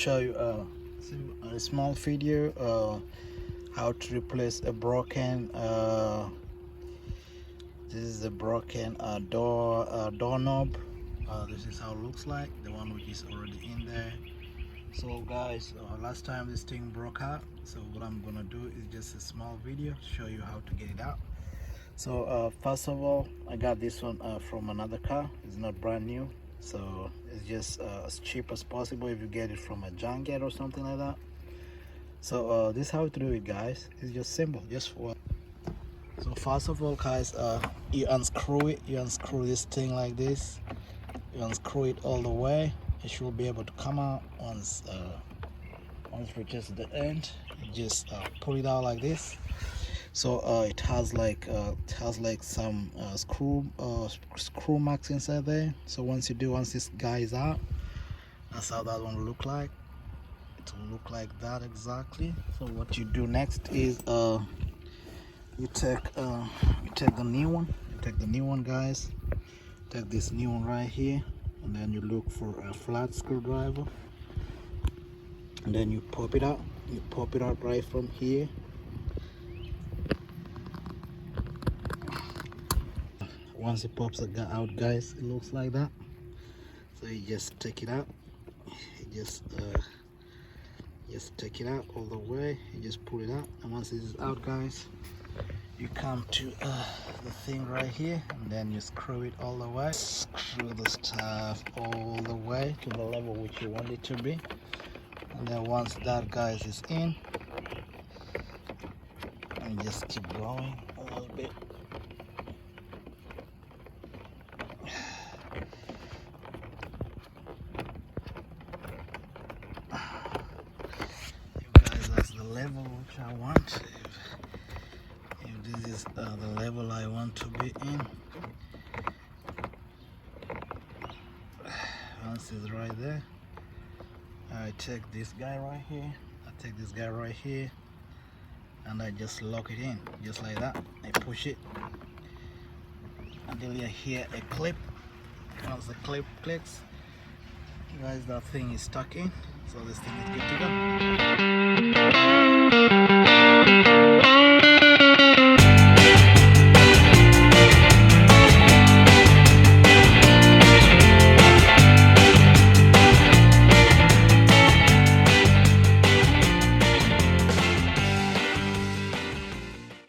show you a small video how to replace a broken this is a broken doorknob. This is how it looks like, the one which is already in there. So guys, last time this thing broke out, so what I'm gonna do is just a small video to show you how to get it out. So first of all, I got this one from another car. It's not brand new, so it's just as cheap as possible if you get it from a junkyard or something like that. So this is how to do it, guys. It's just simple, just one. So first of all, guys, you unscrew it. You unscrew this thing like this. You unscrew it all the way. It should be able to come out once it reaches the end. You just pull it out like this. So it has like some screw marks inside there. So once this guy is out, that's how that one will look like. It will look like that exactly. So what you do next is you take the new one. You take the new one, guys. Take this new one right here, and then you look for a flat screwdriver, and then you pop it out. You pop it out right from here. Once it pops out, guys, it looks like that. So you just take it out. You just take it out all the way. You just pull it out, and once it is out, guys, you come to the thing right here, and then you screw it all the way. Screw the stuff all the way to the level which you want it to be, and then once that, guys, is in, and just keep going a little bit. You guys, that's the level which I want. If this is the level I want to be in, once it's right there, I take this guy right here, and I just lock it in just like that. I push it until you hear a clip. Once the clip clicks, guys, that thing is stuck in, so this thing is good to go.